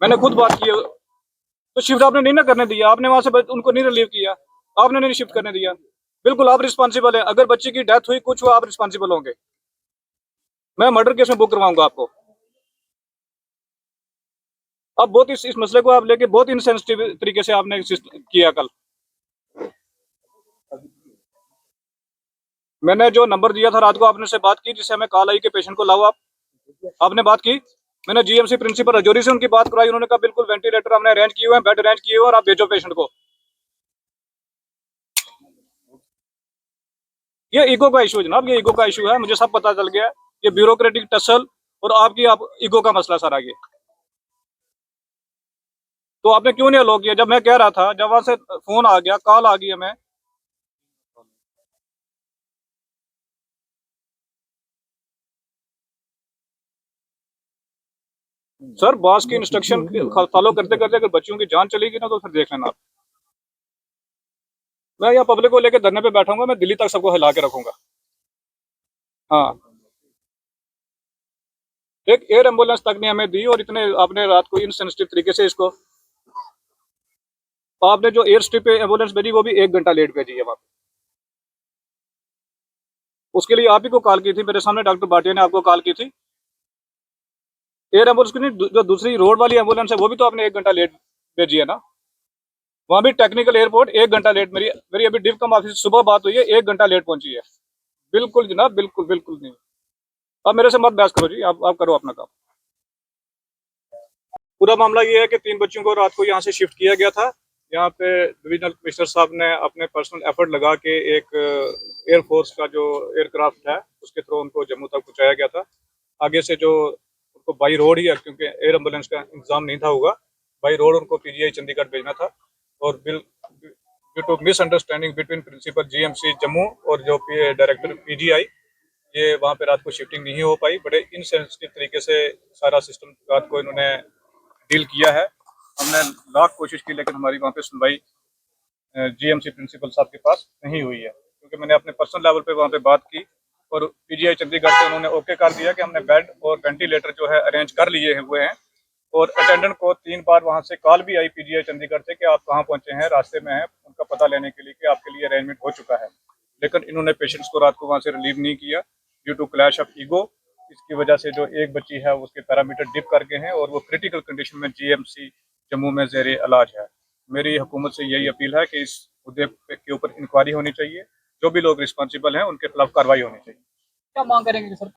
मैंने खुद बात की है, तो शिफ्ट आपने नहीं ना करने दिया, आपने वहां से उनको नहीं रिलीव किया, आपने नहीं शिफ्ट करने दिया। बिल्कुल आप रिस्पॉन्सिबल है, अगर बच्चे की डेथ हुई कुछ हुआ आप रिस्पॉन्सिबल होंगे। मैं मर्डर केस में बुक करवाऊंगा आपको। अब बहुत इस मसले को आप लेके बहुत इनसेंसिटिव तरीके से आपने किया कल। मैंने जो नंबर दिया था रात को आपने से बात की, जिससे हमें कॉल आई कि पेशेंट को लाओ आप, आपने बात की। मैंने जीएमसी प्रिंसिपल रजौरी से उनकी बात कराई, उन्होंने कहा बिल्कुल वेंटिलेटर हमने अरेंज किए हुए हैं, बेड अरेंज किए हुए हैं और आप भेजो पेशेंट को। ये ईगो का इशू है जनाब, ये ईगो का इशू है, मुझे सब पता चल गया। ये ब्यूरोक्रेटिक टसल और आपकी ईगो का मसला सारा ये। तो आपने क्यों नहीं अलाउ किया जब मैं कह रहा था, जब वहां से फोन आ गया, कॉल आ गई हमें। सर बॉस की इंस्ट्रक्शन फॉलो करते करते अगर बच्चों की जान चलेगी ना तो फिर देख लेना आप। मैं यहाँ पब्लिक को लेकर धरने पे बैठाऊंगा, मैं दिल्ली तक सबको हिला के रखूंगा। हाँ, एक एयर एम्बुलेंस तक नहीं हमें दी, और इतने आपने रात को इनसेंसिटिव तरीके से इसको, आपने जो एयर स्ट्रिप पे एम्बुलेंस भेजी वो भी 1 घंटा लेट भेजी है वहाँ पे। उसके लिए आप ही को कॉल की थी, मेरे सामने डॉक्टर भाटिया ने आपको कॉल की थी। एयर एम्बुलेंस की नहीं, जो दूसरी रोड वाली एम्बुलेंस है वो भी तो आपने 1 घंटा लेट भेजी है ना। वहाँ भी टेक्निकल एयरपोर्ट 1 घंटा लेट, मेरी मेरी अभी डिव कम ऑफिस सुबह बात हुई है, 1 घंटा लेट पहुंची है। बिल्कुल जनाब, बिल्कुल बिल्कुल नहीं। अब मेरे से मत बहस करो जी, आप करो अपना काम। पूरा मामला ये है कि 3 बच्चों को रात को यहाँ से शिफ्ट किया गया था। यहाँ पे डिविजनल कमिश्नर साहब ने अपने पर्सनल एफर्ट लगा के एक एयरफोर्स का जो एयरक्राफ्ट है उसके थ्रू उनको जम्मू तक पहुँचाया गया था। आगे से जो उनको बाई रोड ही है, क्योंकि एयर एम्बुलेंस का इंतजाम नहीं था होगा, बाई रोड उनको पीजीआई चंडीगढ़ भेजना था। और due to misunderstanding between principal GMC Jammu और जो डायरेक्टर पीजीआई, ये वहाँ पे रात को शिफ्टिंग नहीं हो पाई। बड़े इनसेंसिटिव तरीके से सारा सिस्टम रात को इन्होंने डील किया है। हमने लाख कोशिश की लेकिन हमारी वहाँ पे सुनवाई जीएमसी प्रिंसिपल साहब के पास नहीं हुई है, क्योंकि मैंने अपने पर्सनल लेवल पे वहाँ पे बात की और पीजीआई चंडीगढ़ से उन्होंने ओके कर दिया कि हमने बेड और वेंटिलेटर जो है अरेंज कर लिए हुए हैं। और अटेंडेंट को 3 बार वहाँ से कॉल भी आई पीजीआई चंडीगढ़ से कि आप कहाँ पहुँचे हैं, रास्ते में हैं, उनका पता लेने के लिए कि आपके लिए अरेंजमेंट हो चुका है। लेकिन इन्होंने पेशेंट्स को रात को वहाँ से रिलीव नहीं किया due to clash of ego. इसकी वजह से जो एक बच्ची है उसके पैरामीटर डिप कर गए हैं और वो क्रिटिकल कंडीशन में जीएमसी जम्मू में ज़ेर इलाज है। मेरी हुकूमत से यही अपील है कि इस मुद्दे के ऊपर इंक्वायरी होनी चाहिए, जो भी लोग रिस्पॉन्सिबल हैं उनके खिलाफ कार्रवाई होनी चाहिए। क्या मांग करेंगे सर?